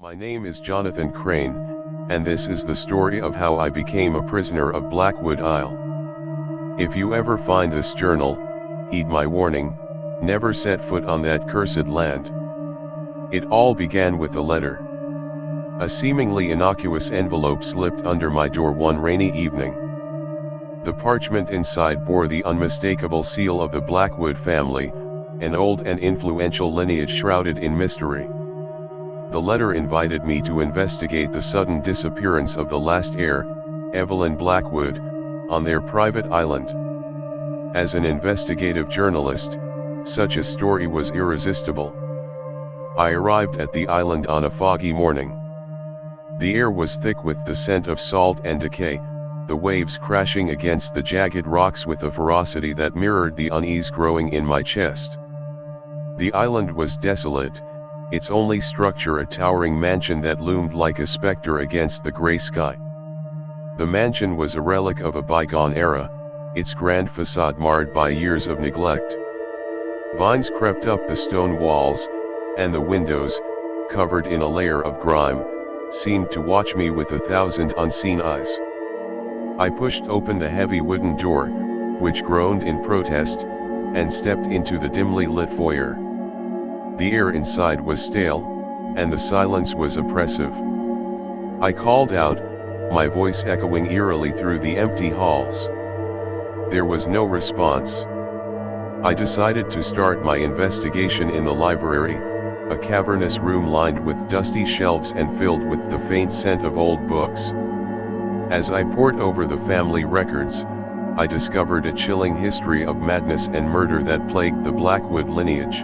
My name is Jonathan Crane, and this is the story of how I became a prisoner of Blackwood Isle. If you ever find this journal, heed my warning, never set foot on that cursed land. It all began with a letter. A seemingly innocuous envelope slipped under my door one rainy evening. The parchment inside bore the unmistakable seal of the Blackwood family, an old and influential lineage shrouded in mystery. The letter invited me to investigate the sudden disappearance of the last heir, Evelyn Blackwood, on their private island. As an investigative journalist, such a story was irresistible. I arrived at the island on a foggy morning. The air was thick with the scent of salt and decay, the waves crashing against the jagged rocks with a ferocity that mirrored the unease growing in my chest. The island was desolate, its only structure a towering mansion that loomed like a specter against the gray sky. The mansion was a relic of a bygone era, its grand facade marred by years of neglect. Vines crept up the stone walls, and the windows, covered in a layer of grime, seemed to watch me with 1,000 unseen eyes. I pushed open the heavy wooden door, which groaned in protest, and stepped into the dimly lit foyer. The air inside was stale, and the silence was oppressive. I called out, my voice echoing eerily through the empty halls. There was no response. I decided to start my investigation in the library, a cavernous room lined with dusty shelves and filled with the faint scent of old books. As I pored over the family records, I discovered a chilling history of madness and murder that plagued the Blackwood lineage.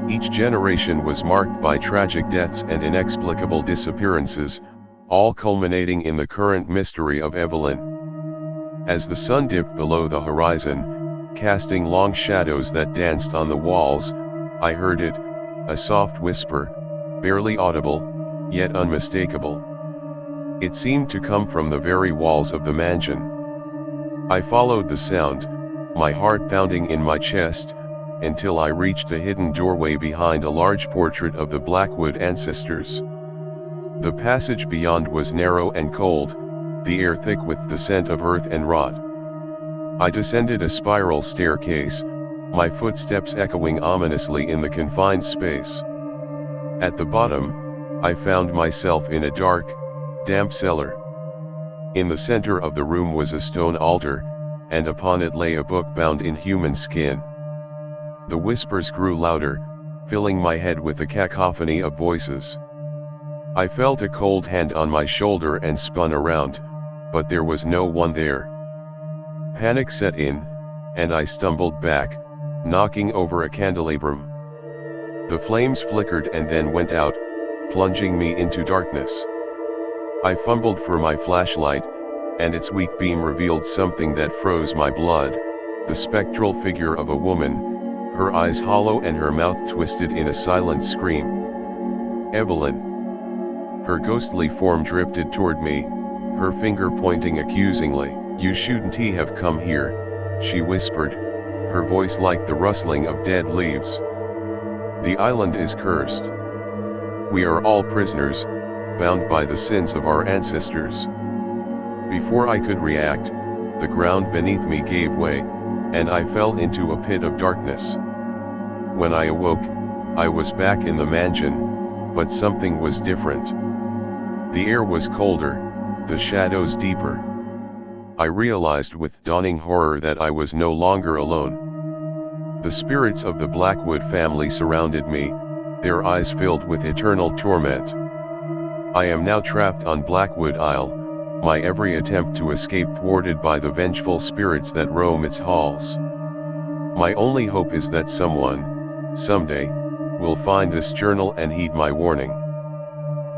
Each generation was marked by tragic deaths and inexplicable disappearances, all culminating in the current mystery of Evelyn. As the sun dipped below the horizon, casting long shadows that danced on the walls, I heard it, a soft whisper, barely audible, yet unmistakable. It seemed to come from the very walls of the mansion. I followed the sound, my heart pounding in my chest, until I reached a hidden doorway behind a large portrait of the Blackwood ancestors. The passage beyond was narrow and cold, the air thick with the scent of earth and rot. I descended a spiral staircase, my footsteps echoing ominously in the confined space. At the bottom, I found myself in a dark, damp cellar. In the center of the room was a stone altar, and upon it lay a book bound in human skin. The whispers grew louder, filling my head with a cacophony of voices. I felt a cold hand on my shoulder and spun around, but there was no one there. Panic set in, and I stumbled back, knocking over a candelabrum. The flames flickered and then went out, plunging me into darkness. I fumbled for my flashlight, and its weak beam revealed something that froze my blood, the spectral figure of a woman, her eyes hollow and her mouth twisted in a silent scream. Evelyn. Her ghostly form drifted toward me, her finger pointing accusingly. "You shouldn't have come here," she whispered, her voice like the rustling of dead leaves. "The island is cursed. We are all prisoners, bound by the sins of our ancestors." Before I could react, the ground beneath me gave way, and I fell into a pit of darkness. When I awoke, I was back in the mansion, but something was different. The air was colder, the shadows deeper. I realized with dawning horror that I was no longer alone. The spirits of the Blackwood family surrounded me, their eyes filled with eternal torment. I am now trapped on Blackwood Isle, my every attempt to escape thwarted by the vengeful spirits that roam its halls. My only hope is that someone, someday, will find this journal and heed my warning.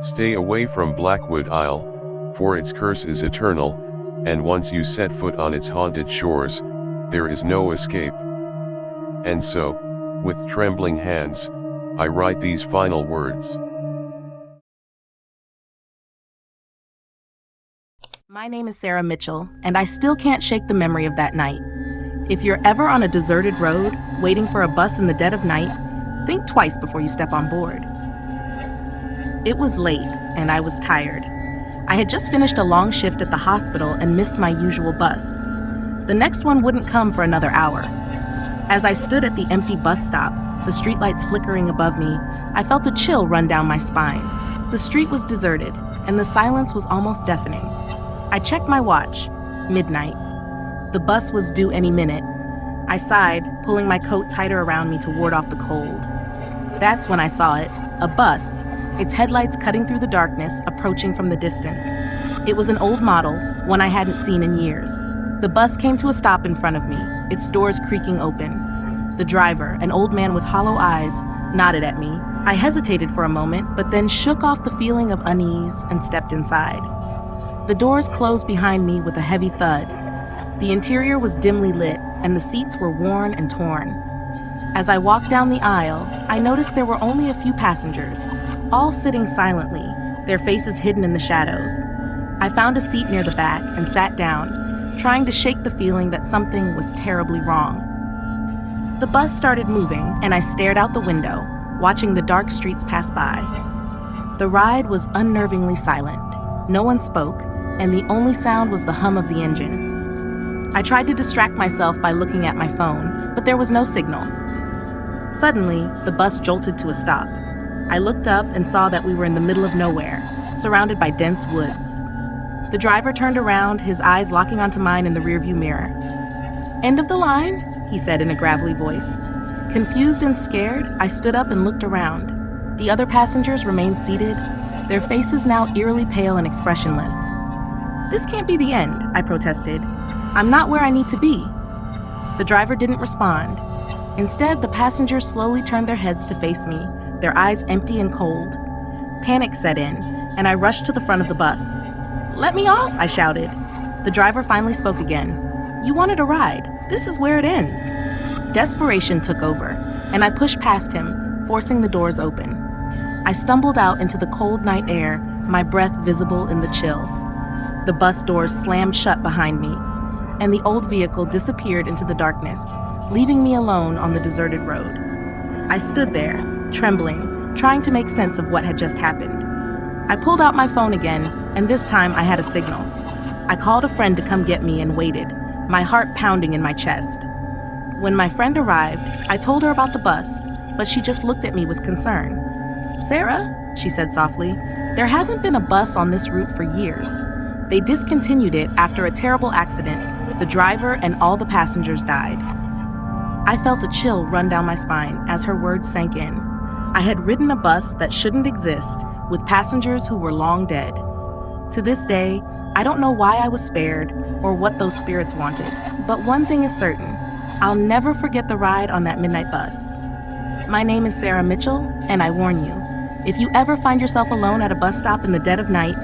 Stay away from Blackwood Isle, for its curse is eternal, and once you set foot on its haunted shores, there is no escape. And so, with trembling hands, I write these final words. My name is Sarah Mitchell, and I still can't shake the memory of that night. If you're ever on a deserted road, waiting for a bus in the dead of night, think twice before you step on board. It was late, and I was tired. I had just finished a long shift at the hospital and missed my usual bus. The next one wouldn't come for another hour. As I stood at the empty bus stop, the streetlights flickering above me, I felt a chill run down my spine. The street was deserted, and the silence was almost deafening. I checked my watch. Midnight. The bus was due any minute. I sighed, pulling my coat tighter around me to ward off the cold. That's when I saw it, a bus, its headlights cutting through the darkness, approaching from the distance. It was an old model, one I hadn't seen in years. The bus came to a stop in front of me, its doors creaking open. The driver, an old man with hollow eyes, nodded at me. I hesitated for a moment, but then shook off the feeling of unease and stepped inside. The doors closed behind me with a heavy thud. The interior was dimly lit, and the seats were worn and torn. As I walked down the aisle, I noticed there were only a few passengers, all sitting silently, their faces hidden in the shadows. I found a seat near the back and sat down, trying to shake the feeling that something was terribly wrong. The bus started moving, and I stared out the window, watching the dark streets pass by. The ride was unnervingly silent. No one spoke, and the only sound was the hum of the engine. I tried to distract myself by looking at my phone, but there was no signal. Suddenly, the bus jolted to a stop. I looked up and saw that we were in the middle of nowhere, surrounded by dense woods. The driver turned around, his eyes locking onto mine in the rearview mirror. "End of the line?" he said in a gravelly voice. Confused and scared, I stood up and looked around. The other passengers remained seated, their faces now eerily pale and expressionless. "This can't be the end," I protested. "I'm not where I need to be." The driver didn't respond. Instead, the passengers slowly turned their heads to face me, their eyes empty and cold. Panic set in, and I rushed to the front of the bus. "Let me off!" I shouted. The driver finally spoke again. "You wanted a ride. This is where it ends." Desperation took over, and I pushed past him, forcing the doors open. I stumbled out into the cold night air, my breath visible in the chill. The bus doors slammed shut behind me, and the old vehicle disappeared into the darkness, leaving me alone on the deserted road. I stood there, trembling, trying to make sense of what had just happened. I pulled out my phone again, and this time I had a signal. I called a friend to come get me and waited, my heart pounding in my chest. When my friend arrived, I told her about the bus, but she just looked at me with concern. "Sarah," she said softly, "there hasn't been a bus on this route for years. They discontinued it after a terrible accident. The driver and all the passengers died." I felt a chill run down my spine as her words sank in. I had ridden a bus that shouldn't exist, with passengers who were long dead. To this day, I don't know why I was spared or what those spirits wanted, but one thing is certain: I'll never forget the ride on that midnight bus. My name is Sarah Mitchell, and I warn you, if you ever find yourself alone at a bus stop in the dead of night,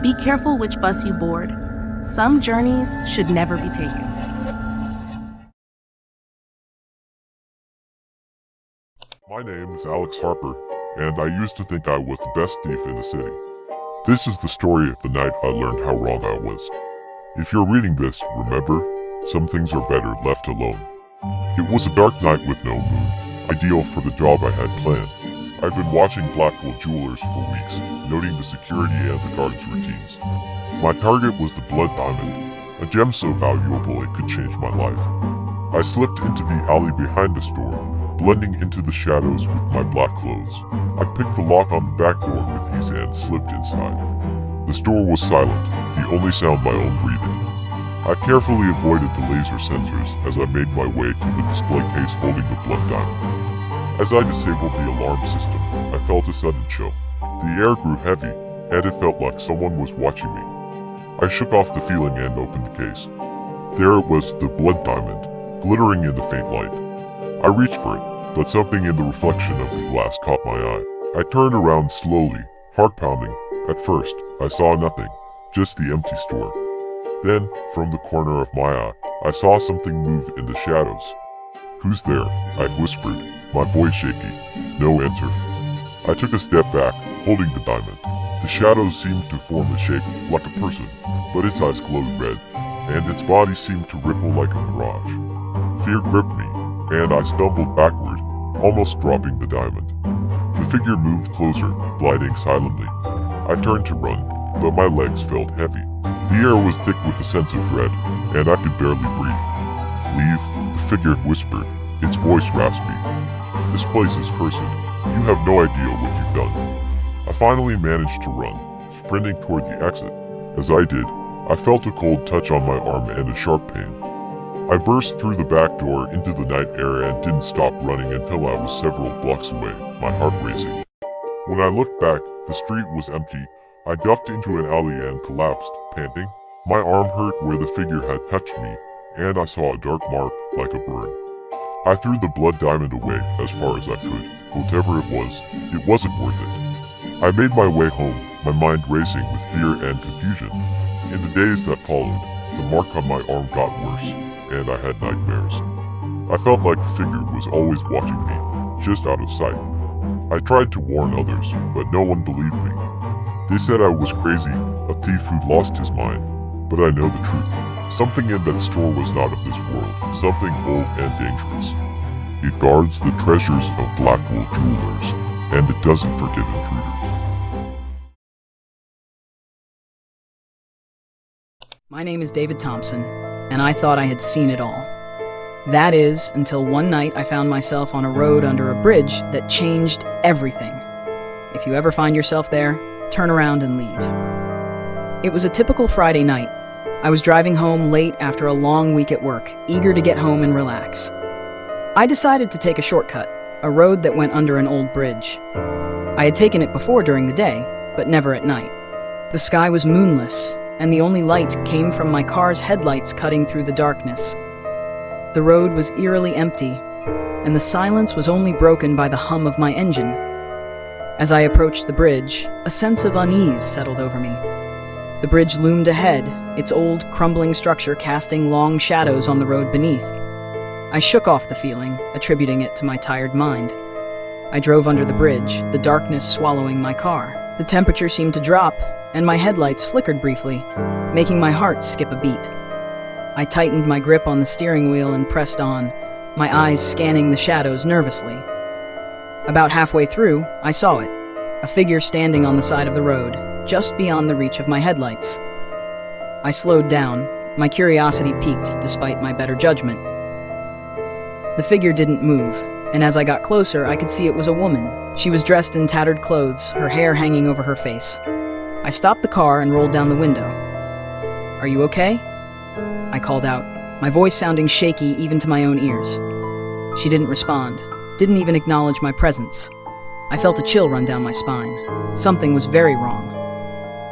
be careful which bus you board. Some journeys should never be taken. My name is Alex Harper, and I used to think I was the best thief in the city. This is the story of the night I learned how wrong I was. If you're reading this, remember, some things are better left alone. It was a dark night with no moon, ideal for the job I had planned. I'd been watching Blackwell Jewelers for weeks, noting the security and the guards' routines. My target was the Blood Diamond, a gem so valuable it could change my life. I slipped into the alley behind the store, blending into the shadows with my black clothes. I picked the lock on the back door with ease and slipped inside. The store was silent, the only sound my own breathing. I carefully avoided the laser sensors as I made my way to the display case holding the Blood Diamond. As I disabled the alarm system, I felt a sudden chill. The air grew heavy, and it felt like someone was watching me. I shook off the feeling and opened the case. There it was, the Blood Diamond, glittering in the faint light. I reached for it, but something in the reflection of the glass caught my eye. I turned around slowly, heart pounding. At first, I saw nothing, just the empty store. Then, from the corner of my eye, I saw something move in the shadows. "Who's there?" I whispered, my voice shaky. No answer. I took a step back, holding the diamond. The shadows seemed to form a shape, like a person, but its eyes glowed red, and its body seemed to ripple like a mirage. Fear gripped me, and I stumbled backward, almost dropping the diamond. The figure moved closer, gliding silently. I turned to run, but my legs felt heavy. The air was thick with a sense of dread, and I could barely breathe. "Leave," the figure whispered, its voice raspy. "This place is cursed. You have no idea what you've done." I finally managed to run, sprinting toward the exit. As I did, I felt a cold touch on my arm and a sharp pain. I burst through the back door into the night air and didn't stop running until I was several blocks away, my heart racing. When I looked back, the street was empty. I ducked into an alley and collapsed, panting. My arm hurt where the figure had touched me, and I saw a dark mark like a burn. I threw the blood diamond away as far as I could. Whatever it wasn't worth it. I made my way home, my mind racing with fear and confusion. In the days that followed, the mark on my arm got worse, and I had nightmares. I felt like the figure was always watching me, just out of sight. I tried to warn others, but no one believed me. They said I was crazy, a thief who'd lost his mind. But I know the truth. Something in that store was not of this world, something old and dangerous. It guards the treasures of Blackwood Jewelers, and it doesn't forgive intruders. My name is David Thompson, and I thought I had seen it all. That is, until one night I found myself on a road under a bridge that changed everything. If you ever find yourself there, turn around and leave. It was a typical Friday night. I was driving home late after a long week at work, eager to get home and relax. I decided to take a shortcut, a road that went under an old bridge. I had taken it before during the day, but never at night. The sky was moonless, and the only light came from my car's headlights cutting through the darkness. The road was eerily empty, and the silence was only broken by the hum of my engine. As I approached the bridge, a sense of unease settled over me. The bridge loomed ahead, its old, crumbling structure casting long shadows on the road beneath. I shook off the feeling, attributing it to my tired mind. I drove under the bridge, the darkness swallowing my car. The temperature seemed to drop, and my headlights flickered briefly, making my heart skip a beat. I tightened my grip on the steering wheel and pressed on, my eyes scanning the shadows nervously. About halfway through, I saw it, a figure standing on the side of the road, just beyond the reach of my headlights. I slowed down, my curiosity piqued despite my better judgment. The figure didn't move, and as I got closer, I could see it was a woman. She was dressed in tattered clothes, her hair hanging over her face. I stopped the car and rolled down the window. "Are you okay?" I called out, my voice sounding shaky even to my own ears. She didn't respond, didn't even acknowledge my presence. I felt a chill run down my spine. Something was very wrong.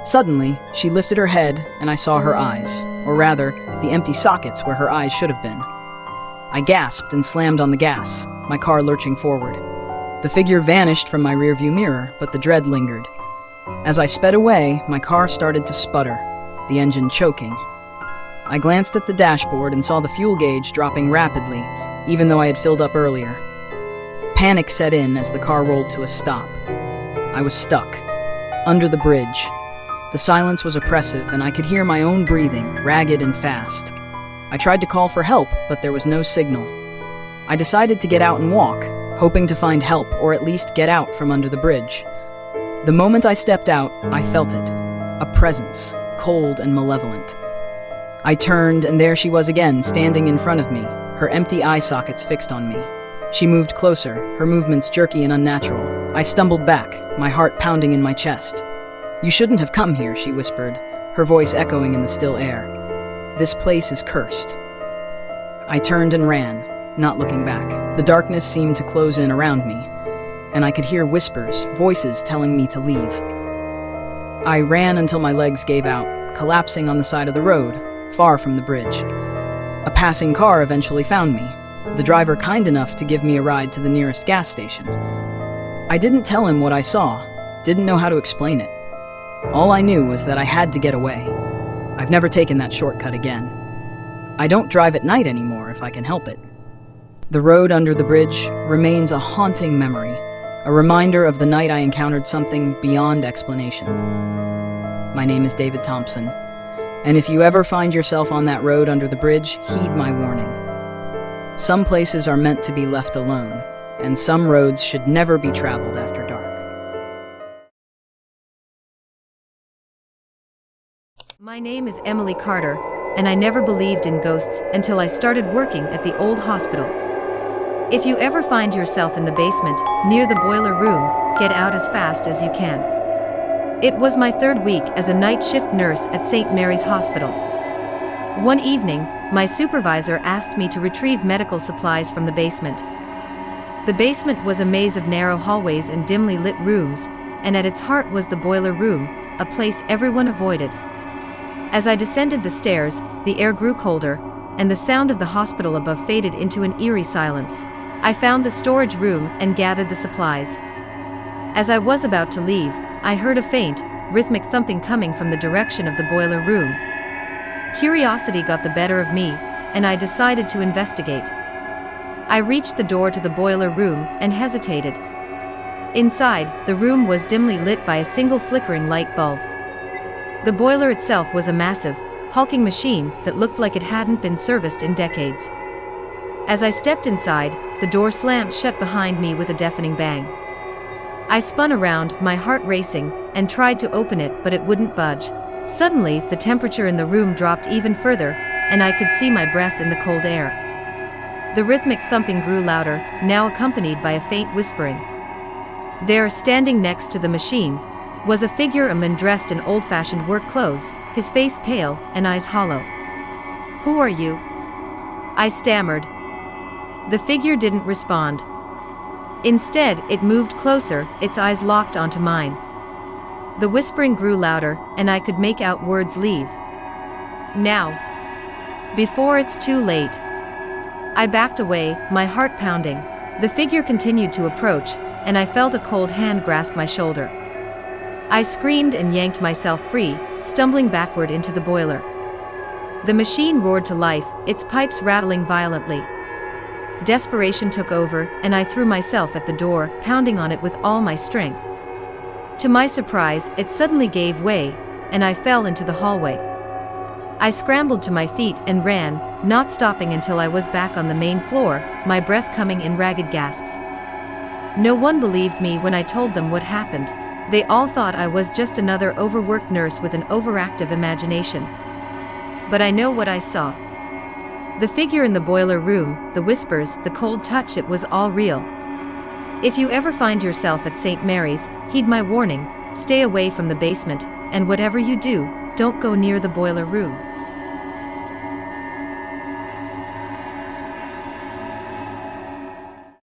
Suddenly, she lifted her head and I saw her eyes, or rather, the empty sockets where her eyes should have been. I gasped and slammed on the gas, my car lurching forward. The figure vanished from my rearview mirror, but the dread lingered. As I sped away, my car started to sputter, the engine choking. I glanced at the dashboard and saw the fuel gauge dropping rapidly, even though I had filled up earlier. Panic set in as the car rolled to a stop. I was stuck, under the bridge. The silence was oppressive, and I could hear my own breathing, ragged and fast. I tried to call for help, but there was no signal. I decided to get out and walk, hoping to find help or at least get out from under the bridge. The moment I stepped out, I felt it. A presence, cold and malevolent. I turned, and there she was again, standing in front of me, her empty eye sockets fixed on me. She moved closer, her movements jerky and unnatural. I stumbled back, my heart pounding in my chest. "You shouldn't have come here," she whispered, her voice echoing in the still air. "This place is cursed." I turned and ran, not looking back. The darkness seemed to close in around me, and I could hear whispers, voices telling me to leave. I ran until my legs gave out, collapsing on the side of the road, far from the bridge. A passing car eventually found me, the driver kind enough to give me a ride to the nearest gas station. I didn't tell him what I saw, didn't know how to explain it. All I knew was that I had to get away. I've never taken that shortcut again. I don't drive at night anymore if I can help it. The road under the bridge remains a haunting memory, a reminder of the night I encountered something beyond explanation. My name is David Thompson, and if you ever find yourself on that road under the bridge, heed my warning. Some places are meant to be left alone, and some roads should never be traveled after dark. My name is Emily Carter, and I never believed in ghosts until I started working at the old hospital. If you ever find yourself in the basement, near the boiler room, get out as fast as you can. It was my third week as a night shift nurse at St. Mary's Hospital. One evening, my supervisor asked me to retrieve medical supplies from the basement. The basement was a maze of narrow hallways and dimly lit rooms, and at its heart was the boiler room, a place everyone avoided. As I descended the stairs, the air grew colder, and the sound of the hospital above faded into an eerie silence. I found the storage room and gathered the supplies. As I was about to leave, I heard a faint, rhythmic thumping coming from the direction of the boiler room. Curiosity got the better of me, and I decided to investigate. I reached the door to the boiler room and hesitated. Inside, the room was dimly lit by a single flickering light bulb. The boiler itself was a massive, hulking machine that looked like it hadn't been serviced in decades. As I stepped inside, the door slammed shut behind me with a deafening bang. I spun around, my heart racing, and tried to open it, but it wouldn't budge. Suddenly, the temperature in the room dropped even further, and I could see my breath in the cold air. The rhythmic thumping grew louder, now accompanied by a faint whispering. There, standing next to the machine, was a figure, a man dressed in old-fashioned work clothes, his face pale and eyes hollow. "Who are you?" I stammered. The figure didn't respond. Instead, it moved closer, its eyes locked onto mine. The whispering grew louder, and I could make out words leave. "Now. Before it's too late." I backed away, my heart pounding. The figure continued to approach, and I felt a cold hand grasp my shoulder. I screamed and yanked myself free, stumbling backward into the boiler. The machine roared to life, its pipes rattling violently. Desperation took over, and I threw myself at the door, pounding on it with all my strength. To my surprise, it suddenly gave way, and I fell into the hallway. I scrambled to my feet and ran, not stopping until I was back on the main floor, my breath coming in ragged gasps. No one believed me when I told them what happened. They all thought I was just another overworked nurse with an overactive imagination. But I know what I saw. The figure in the boiler room, the whispers, the cold touch, it was all real. If you ever find yourself at St. Mary's, heed my warning, stay away from the basement, and whatever you do, don't go near the boiler room.